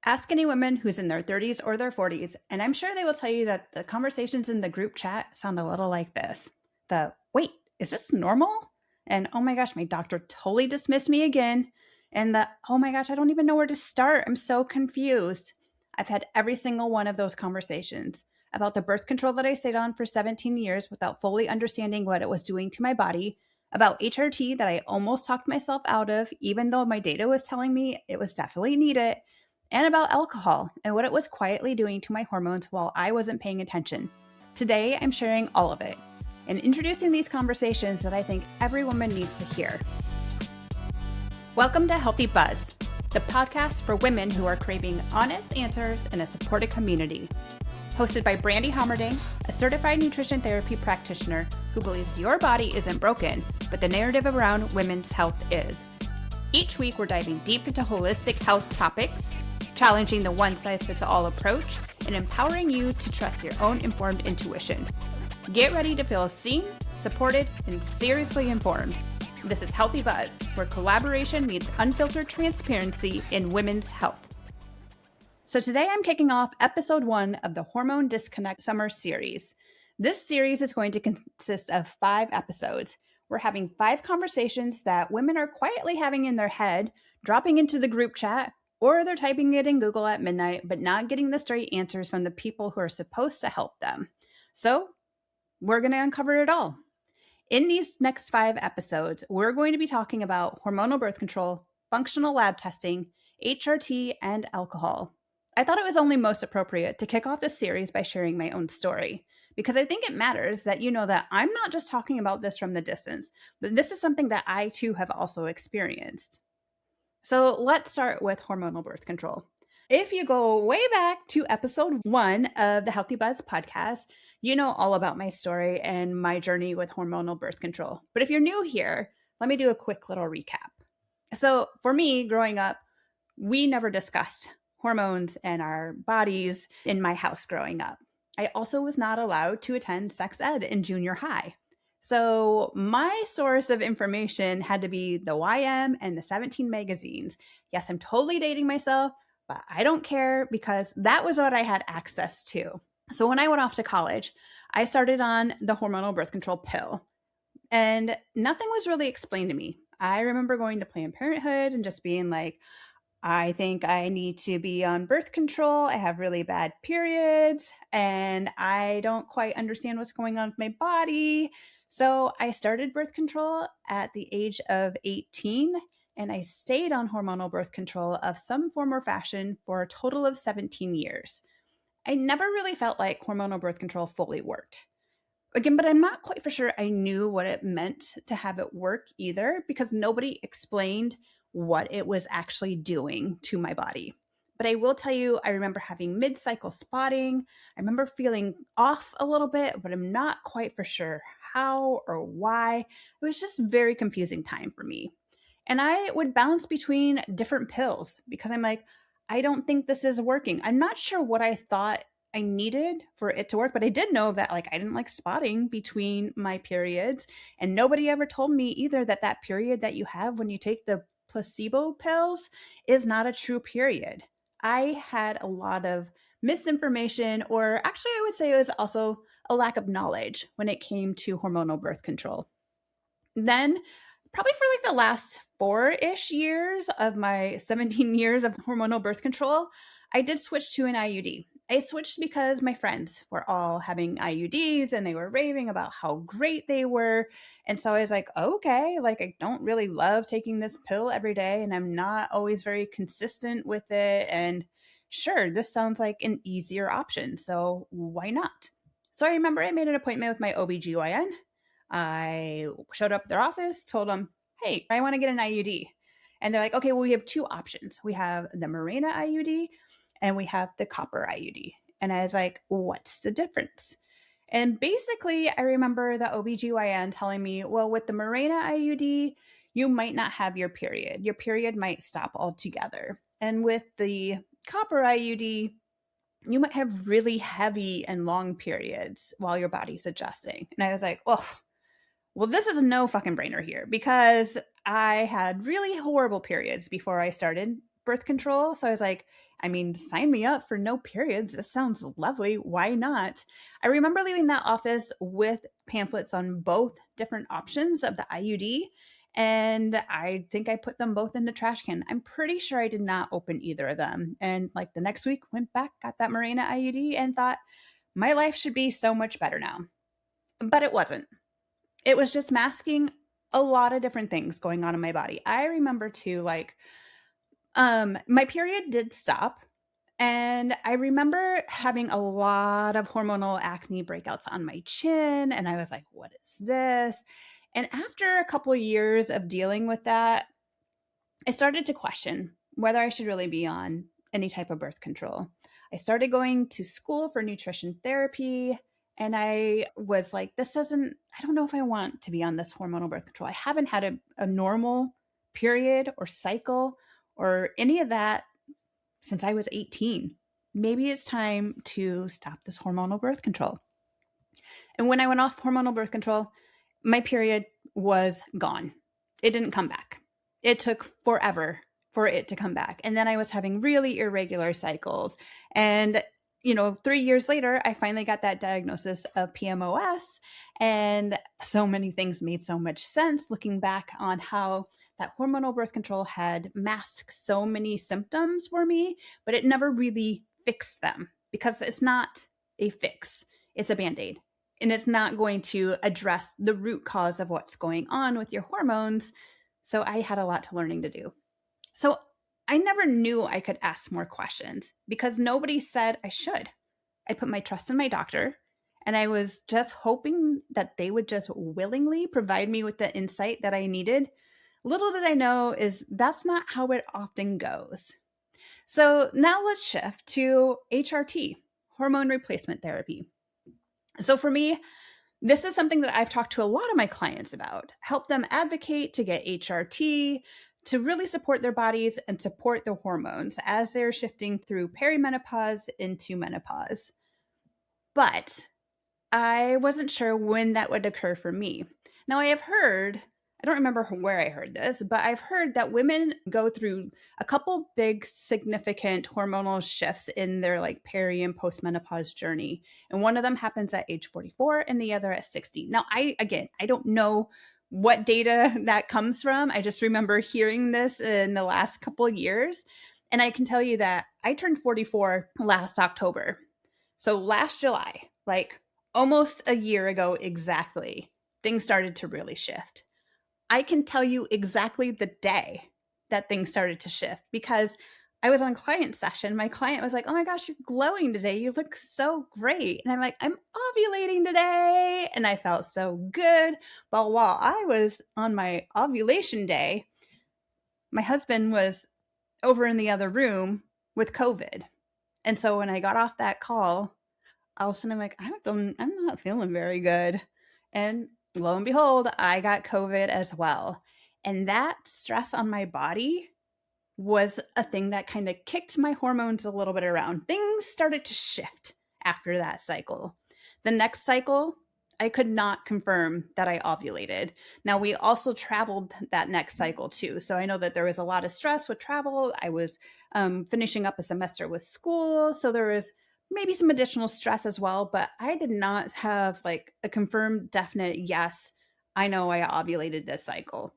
Ask any woman who's in their 30s or their 40s, and I'm sure they will tell you that the conversations in the group chat sound a little like this. Wait, is this normal? And oh my gosh, my doctor totally dismissed me again. And oh my gosh, I don't even know where to start. I'm so confused. I've had every single one of those conversations about the birth control that I stayed on for 17 years without fully understanding what it was doing to my body, about HRT that I almost talked myself out of, even though my data was telling me it was definitely needed, and about alcohol and what it was quietly doing to my hormones while I wasn't paying attention. Today, I'm sharing all of it and introducing these conversations that I think every woman needs to hear. Welcome to Healthy Buzz, the podcast for women who are craving honest answers in a supported community. Hosted by Brandy Homerding, a certified nutrition therapy practitioner who believes your body isn't broken, but the narrative around women's health is. Each week, we're diving deep into holistic health topics, challenging the one-size-fits-all approach, and empowering you to trust your own informed intuition. Get ready to feel seen, supported, and seriously informed. This is Healthy Buzz, where collaboration meets unfiltered transparency in women's health. So today I'm kicking off episode 1 of the Hormone Disconnect Summer Series. This series is going to consist of 5 episodes. We're having 5 conversations that women are quietly having in their head, dropping into the group chat, or they're typing it in Google at midnight, but not getting the straight answers from the people who are supposed to help them. So we're going to uncover it all. In these next 5 episodes, we're going to be talking about hormonal birth control, functional lab testing, HRT, and alcohol. I thought it was only most appropriate to kick off this series by sharing my own story, because I think it matters that you know that I'm not just talking about this from the distance, but this is something that I too have also experienced. So let's start with hormonal birth control. If you go way back to episode 1 of the Healthy Buzz podcast, you know all about my story and my journey with hormonal birth control. But if you're new here, let me do a quick little recap. So for me, growing up, we never discussed hormones and our bodies in my house growing up. I also was not allowed to attend sex ed in junior high. So my source of information had to be the YM and the 17 magazines. Yes, I'm totally dating myself, but I don't care because that was what I had access to. So when I went off to college, I started on the hormonal birth control pill, and nothing was really explained to me. I remember going to Planned Parenthood and just being like, I think I need to be on birth control. I have really bad periods and I don't quite understand what's going on with my body. So I started birth control at the age of 18, and I stayed on hormonal birth control of some form or fashion for a total of 17 years. I never really felt like hormonal birth control fully worked. Again, but I'm not quite for sure I knew what it meant to have it work either, because nobody explained what it was actually doing to my body. But I will tell you, I remember having mid-cycle spotting. I remember feeling off a little bit, but I'm not quite for sure how or why. It was just a very confusing time for me. And I would bounce between different pills because I'm like, I don't think this is working. I'm not sure what I thought I needed for it to work, but I did know that I didn't like spotting between my periods. And nobody ever told me either that period that you have when you take the placebo pills is not a true period. I had a lot of misinformation, or actually I would say it was also a lack of knowledge when it came to hormonal birth control. Then probably for the last 4-ish years of my 17 years of hormonal birth control, I did switch to an IUD. I switched because my friends were all having IUDs and they were raving about how great they were. And so I was like, okay, I don't really love taking this pill every day and I'm not always very consistent with it. And sure, this sounds like an easier option. So why not? So I remember I made an appointment with my OBGYN. I showed up at their office, told them, hey, I want to get an IUD. And they're like, okay, well, we have 2 options. We have the Mirena IUD and we have the copper IUD. And I was like, what's the difference? And basically, I remember the OBGYN telling me, well, with the Mirena IUD, you might not have your period. Your period might stop altogether. And with the copper IUD, you might have really heavy and long periods while your body's adjusting. And I was like, well, this is a no fucking brainer here because I had really horrible periods before I started birth control. So I was like, I mean, sign me up for no periods. This sounds lovely. Why not? I remember leaving that office with pamphlets on both different options of the IUD. And I think I put them both in the trash can. I'm pretty sure I did not open either of them. And like the next week, went back, got that Mirena IUD, and thought my life should be so much better now. But it wasn't. It was just masking a lot of different things going on in my body. I remember too, like, my period did stop. And I remember having a lot of hormonal acne breakouts on my chin. And I was like, what is this? And after a couple of years of dealing with that, I started to question whether I should really be on any type of birth control. I started going to school for nutrition therapy. And I was like, I don't know if I want to be on this hormonal birth control. I haven't had a normal period or cycle or any of that since I was 18. Maybe it's time to stop this hormonal birth control. And when I went off hormonal birth control, my period was gone. It didn't come back. It took forever for it to come back. And then I was having really irregular cycles. And 3 years later, I finally got that diagnosis of PMOS. And so many things made so much sense looking back on how that hormonal birth control had masked so many symptoms for me, but it never really fixed them because it's not a fix. It's a Band-Aid. And it's not going to address the root cause of what's going on with your hormones. So I had a lot to learning to do. So I never knew I could ask more questions because nobody said I should. I put my trust in my doctor, and I was just hoping that they would just willingly provide me with the insight that I needed. Little did I know is that's not how it often goes. So now let's shift to HRT, hormone replacement therapy. So for me, this is something that I've talked to a lot of my clients about, help them advocate to get HRT, to really support their bodies and support their hormones as they're shifting through perimenopause into menopause. But I wasn't sure when that would occur for me. Now, I don't remember where I heard this, but I've heard that women go through a couple big significant hormonal shifts in their like peri and postmenopause journey. And one of them happens at age 44 and the other at 60. Now, I don't know what data that comes from. I just remember hearing this in the last couple of years. And I can tell you that I turned 44 last October. So last July, like almost a year ago exactly, things started to really shift. I can tell you exactly the day that things started to shift because I was on client session. My client was like, oh my gosh, you're glowing today. You look so great. And I'm like, I'm ovulating today. And I felt so good. But while I was on my ovulation day, my husband was over in the other room with COVID. And so when I got off that call, all of a sudden I'm like, I'm not feeling very good. And lo and behold, I got COVID as well. And that stress on my body was a thing that kind of kicked my hormones a little bit around. Things started to shift after that cycle. The next cycle, I could not confirm that I ovulated. Now, we also traveled that next cycle too. So I know that there was a lot of stress with travel. I was finishing up a semester with school. So there was maybe some additional stress as well, but I did not have like a confirmed definite, yes, I know I ovulated this cycle.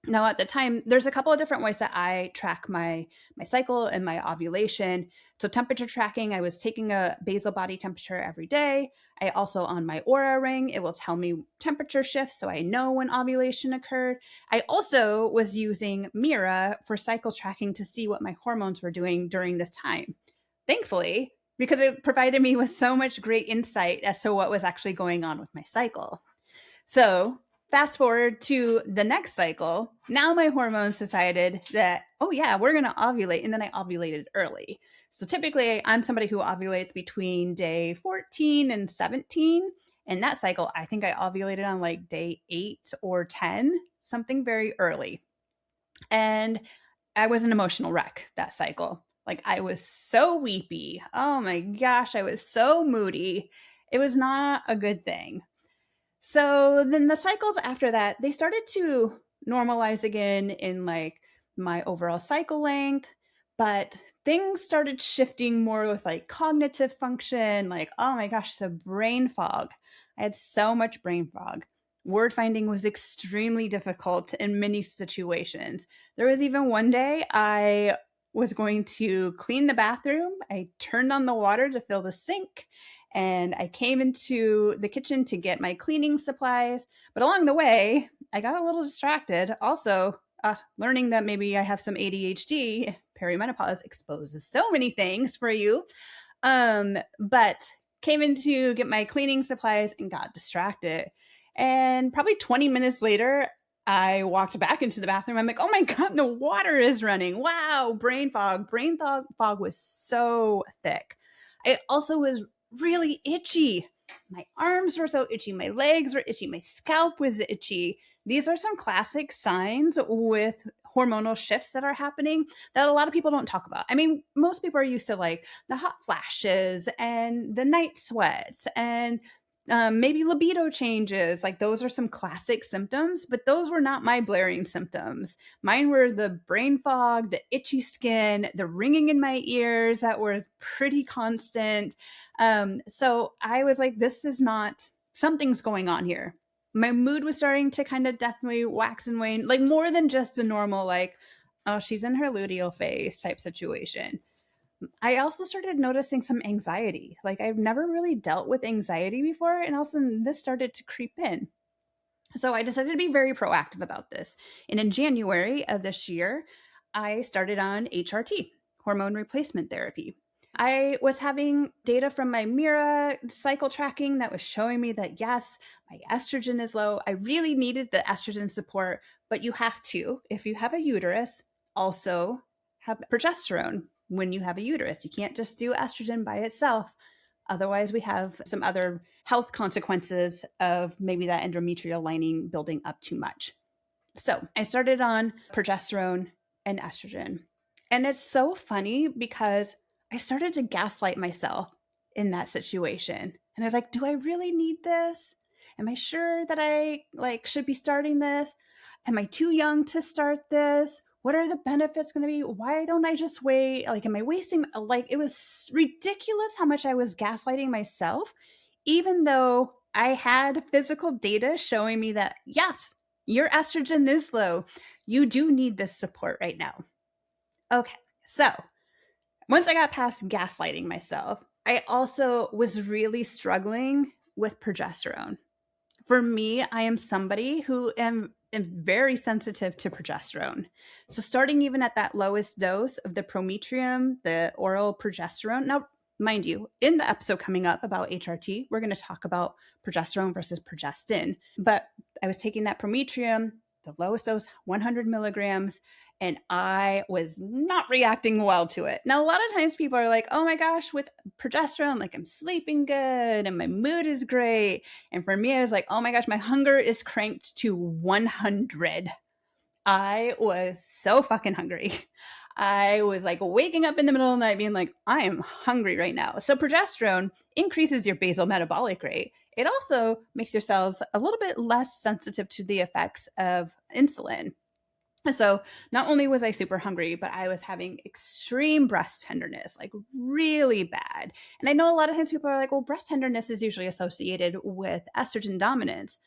Now, at the time, there's a couple of different ways that I track my cycle and my ovulation. So temperature tracking, I was taking a basal body temperature every day. I also, on my Oura ring, it will tell me temperature shifts so I know when ovulation occurred. I also was using Mira for cycle tracking to see what my hormones were doing during this time. Thankfully, because it provided me with so much great insight as to what was actually going on with my cycle. So fast forward to the next cycle. Now my hormones decided that, oh yeah, we're going to ovulate. And then I ovulated early. So typically I'm somebody who ovulates between day 14 and 17. And that cycle, I think I ovulated on like day 8 or 10, something very early. And I was an emotional wreck that cycle. Like I was so weepy. Oh my gosh, I was so moody. It was not a good thing. So then the cycles after that, they started to normalize again in like my overall cycle length, but things started shifting more with like cognitive function, like, oh my gosh, the brain fog. I had so much brain fog. Word finding was extremely difficult in many situations. There was even one day I was going to clean the bathroom. I turned on the water to fill the sink, and I came into the kitchen to get my cleaning supplies. But along the way, I got a little distracted. Also, learning that maybe I have some ADHD, perimenopause exposes so many things for you. But came in to get my cleaning supplies and got distracted. And probably 20 minutes later, I walked back into the bathroom. I'm like, oh my God, the water is running. Wow, brain fog. Fog was so thick. I also was really itchy. My arms were so itchy. My legs were itchy. My scalp was itchy. These are some classic signs with hormonal shifts that are happening that a lot of people don't talk about. I mean, most people are used to like the hot flashes and the night sweats and maybe libido changes. Like those are some classic symptoms, but those were not my blaring symptoms. Mine were the brain fog, the itchy skin, the ringing in my ears that was pretty constant. So I was like, this is not, something's going on here. My mood was starting to kind of definitely wax and wane, like more than just a normal, like, oh, she's in her luteal phase type situation. I also started noticing some anxiety. Like I've never really dealt with anxiety before, and also this started to creep in. So I decided to be very proactive about this. And in January of this year, I started on HRT, hormone replacement therapy. I was having data from my Mira cycle tracking that was showing me that, yes, my estrogen is low. I really needed the estrogen support, but you have to, if you have a uterus, also have progesterone when you have a uterus. You can't just do estrogen by itself. Otherwise, we have some other health consequences of maybe that endometrial lining building up too much. So I started on progesterone and estrogen. And it's so funny because I started to gaslight myself in that situation. And I was like, do I really need this? Am I sure that I should be starting this? Am I too young to start this? What are the benefits going to be? Why don't I just wait? Like, am I wasting? Like, it was ridiculous how much I was gaslighting myself, even though I had physical data showing me that, yes, your estrogen is low. You do need this support right now. Okay, so once I got past gaslighting myself, I also was really struggling with progesterone. For me, I am somebody who am very sensitive to progesterone. So starting even at that lowest dose of the Prometrium, the oral progesterone. Now, mind you, in the episode coming up about HRT, we're going to talk about progesterone versus progestin. But I was taking that Prometrium, the lowest dose, 100 milligrams, and I was not reacting well to it. Now, a lot of times people are like, oh my gosh, with progesterone, like I'm sleeping good and my mood is great. And for me, I was like, oh my gosh, my hunger is cranked to 100. I was so fucking hungry. I was like waking up in the middle of the night being like, I am hungry right now. So progesterone increases your basal metabolic rate. It also makes your cells a little bit less sensitive to the effects of insulin. So not only was I super hungry, but I was having extreme breast tenderness, like really bad. And I know a lot of times people are like, well, breast tenderness is usually associated with estrogen dominance.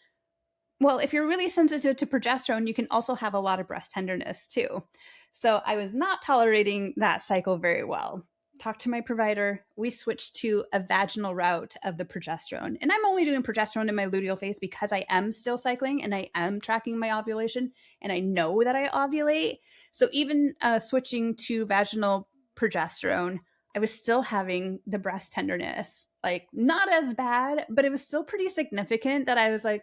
Well, if you're really sensitive to progesterone, you can also have a lot of breast tenderness too. So I was not tolerating that cycle very well. Talked to my provider. We switched to a vaginal route of the progesterone. And I'm only doing progesterone in my luteal phase because I am still cycling and I am tracking my ovulation and I know that I ovulate. So even switching to vaginal progesterone, I was still having the breast tenderness, like not as bad, but it was still pretty significant that I was like,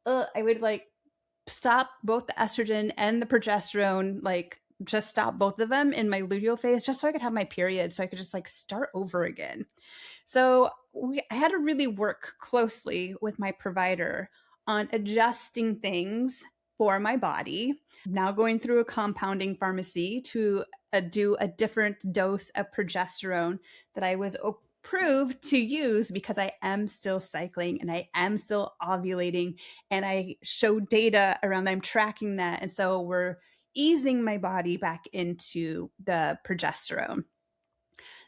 I would like stop both the estrogen and the progesterone, like just stop both of them in my luteal phase just so I could have my period, so I could just like start over again. So I had to really work closely with my provider on adjusting things for my body. Now going through a compounding pharmacy to do a different dose of progesterone that I was approved to use because I am still cycling and I am still ovulating and I show data around that. I'm tracking that. And so we're easing my body back into the progesterone.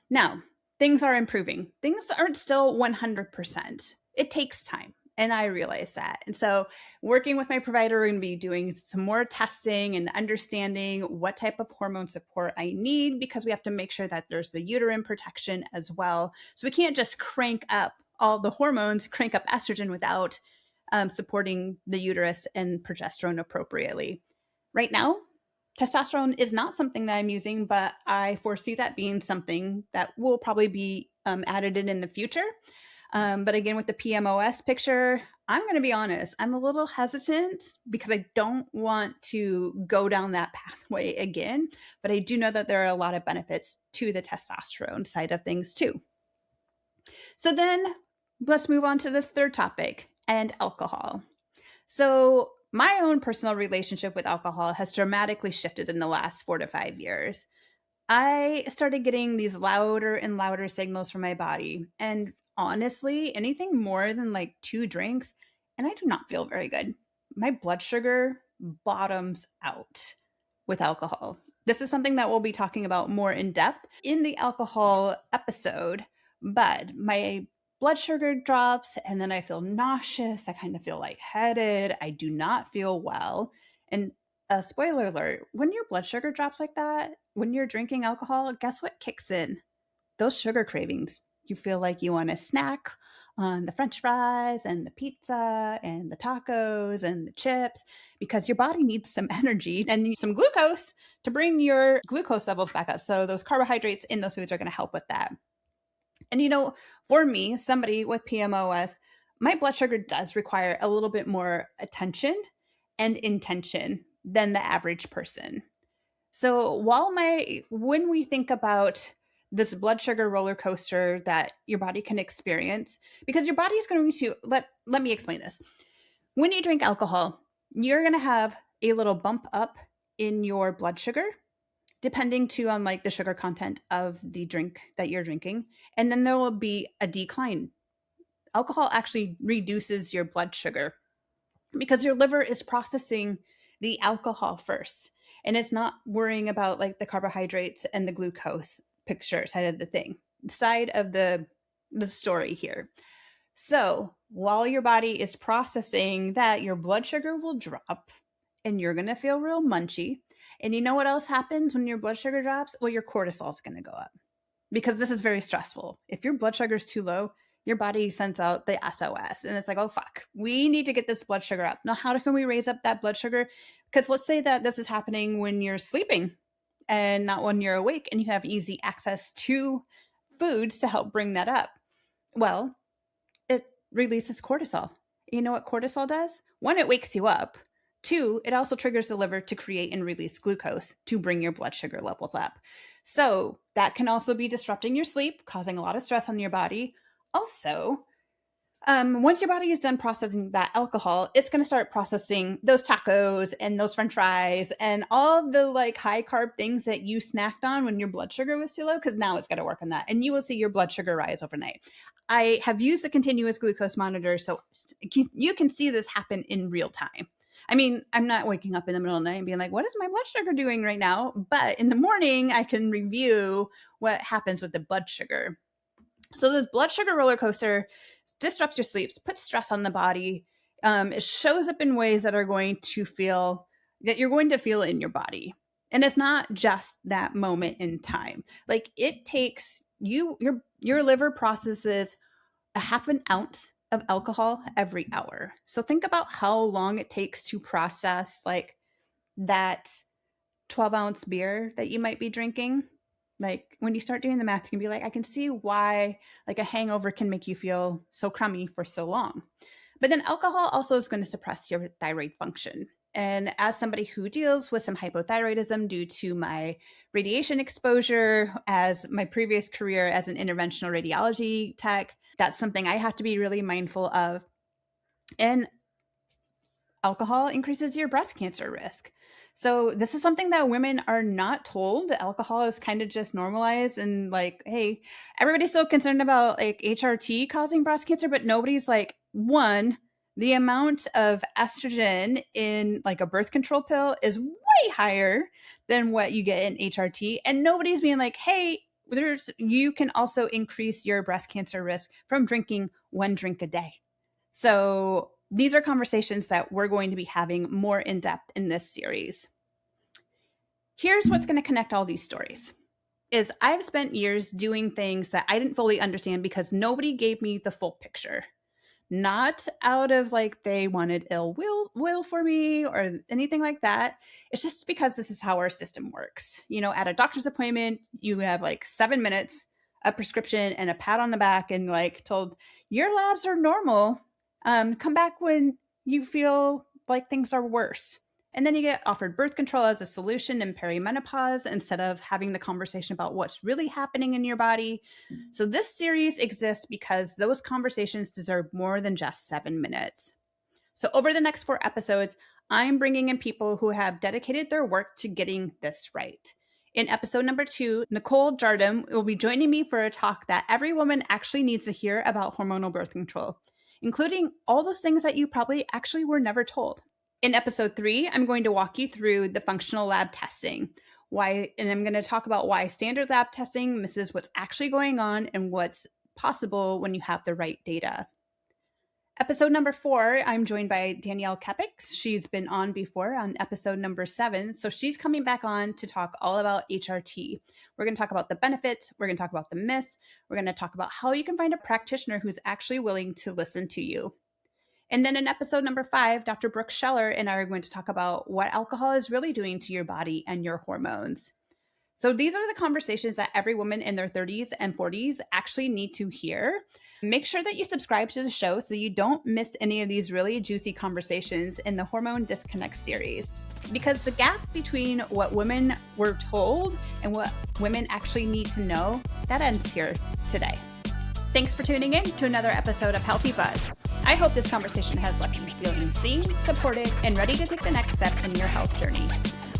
Now, things are improving. Things aren't still 100%. It takes time. And I realize that. And so, working with my provider, we're going to be doing some more testing and understanding what type of hormone support I need, because we have to make sure that there's the uterine protection as well. So, we can't just crank up all the hormones, crank up estrogen without supporting the uterus and progesterone appropriately. Right now, testosterone is not something that I'm using, but I foresee that being something that will probably be added in the future. But again, with the PMOS picture, I'm going to be honest, I'm a little hesitant because I don't want to go down that pathway again. But I do know that there are a lot of benefits to the testosterone side of things too. So then let's move on to this third topic, and alcohol. So my own personal relationship with alcohol has dramatically shifted in the last 4 to 5 years. I started getting these louder and louder signals from my body. And honestly, anything more than like 2 drinks, and I do not feel very good. My blood sugar bottoms out with alcohol. This is something that we'll be talking about more in depth in the alcohol episode, but my blood sugar drops and then I feel nauseous. I kind of feel lightheaded. I do not feel well. And spoiler alert, when your blood sugar drops like that, when you're drinking alcohol, guess what kicks in? Those sugar cravings. You feel like you want to snack on the French fries and the pizza and the tacos and the chips, because your body needs some energy and some glucose to bring your glucose levels back up. So those carbohydrates in those foods are going to help with that. And for me, somebody with PMOS, my blood sugar does require a little bit more attention and intention than the average person. So when we think about this blood sugar roller coaster that your body can experience, because your body's going to, let me explain this. When you drink alcohol, you're going to have a little bump up in your blood sugar, depending too on like the sugar content of the drink that you're drinking. And then there will be a decline. Alcohol actually reduces your blood sugar because your liver is processing the alcohol first. And it's not worrying about like the carbohydrates and the glucose picture side of the story here. So while your body is processing that, your blood sugar will drop and you're going to feel real munchy. And you know what else happens when your blood sugar drops? Well, your cortisol is going to go up, because this is very stressful. If your blood sugar is too low, your body sends out the SOS and it's like, oh, fuck, we need to get this blood sugar up. Now, how can we raise up that blood sugar? Because let's say that this is happening when you're sleeping and not when you're awake and you have easy access to foods to help bring that up. Well, it releases cortisol. You know what cortisol does? 1, it wakes you up. 2, it also triggers the liver to create and release glucose to bring your blood sugar levels up. So that can also be disrupting your sleep, causing a lot of stress on your body. Also, once your body is done processing that alcohol, it's going to start processing those tacos and those French fries and all the like high carb things that you snacked on when your blood sugar was too low, because now it's going to work on that. And you will see your blood sugar rise overnight. I have used a continuous glucose monitor, so you can see this happen in real time. I mean, I'm not waking up in the middle of the night and being like, what is my blood sugar doing right now? But in the morning, I can review what happens with the blood sugar. So the blood sugar roller coaster disrupts your sleeps, puts stress on the body. It shows up in ways that you're going to feel in your body. And it's not just that moment in time. Like, it takes your liver processes a half an ounce of alcohol every hour. So think about how long it takes to process like that 12-ounce beer that you might be drinking. Like, when you start doing the math, you can be like, I can see why like a hangover can make you feel so crummy for so long. But then alcohol also is going to suppress your thyroid function. And as somebody who deals with some hypothyroidism due to my radiation exposure, as my previous career as an interventional radiology tech, that's something I have to be really mindful of. And alcohol increases your breast cancer risk. So this is something that women are not told. Alcohol is kind of just normalized, and like, hey, everybody's so concerned about like HRT causing breast cancer, but nobody's like, one, the amount of estrogen in like a birth control pill is way higher than what you get in HRT. And nobody's being like, hey, You can also increase your breast cancer risk from drinking 1 drink a day. So these are conversations that we're going to be having more in depth in this series. Here's what's going to connect all these stories. Is I've spent years doing things that I didn't fully understand because nobody gave me the full picture. Not out of like they wanted ill will for me or anything like that. It's just because this is how our system works. At a doctor's appointment, you have like 7 minutes, a prescription, and a pat on the back, and like told your labs are normal. Come back when you feel like things are worse. And then you get offered birth control as a solution in perimenopause instead of having the conversation about what's really happening in your body. So this series exists because those conversations deserve more than just 7 minutes. So over the next 4 episodes, I'm bringing in people who have dedicated their work to getting this right. In episode number 2, Nicole Jardim will be joining me for a talk that every woman actually needs to hear about hormonal birth control, including all those things that you probably actually were never told. In episode 3, I'm going to walk you through the functional lab testing, and I'm going to talk about why standard lab testing misses what's actually going on and what's possible when you have the right data. Episode number 4, I'm joined by Danielle Kepix. She's been on before on episode number 7, so she's coming back on to talk all about HRT. We're going to talk about the benefits, we're going to talk about the myths, we're going to talk about how you can find a practitioner who's actually willing to listen to you. And then in episode number 5, Dr. Brooke Scheller and I are going to talk about what alcohol is really doing to your body and your hormones. So these are the conversations that every woman in their 30s and 40s actually need to hear. Make sure that you subscribe to the show so you don't miss any of these really juicy conversations in the Hormone Disconnect series. Because the gap between what women were told and what women actually need to know, that ends here today. Thanks for tuning in to another episode of Healthy Buzz. I hope this conversation has left you feeling seen, supported, and ready to take the next step in your health journey.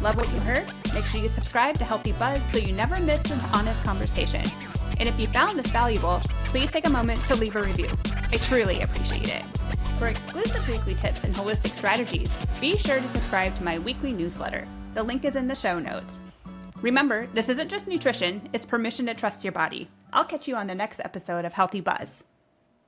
Love what you heard? Make sure you subscribe to Healthy Buzz so you never miss an honest conversation. And if you found this valuable, please take a moment to leave a review. I truly appreciate it. For exclusive weekly tips and holistic strategies, be sure to subscribe to my weekly newsletter. The link is in the show notes. Remember, this isn't just nutrition, it's permission to trust your body. I'll catch you on the next episode of Healthy Buzz.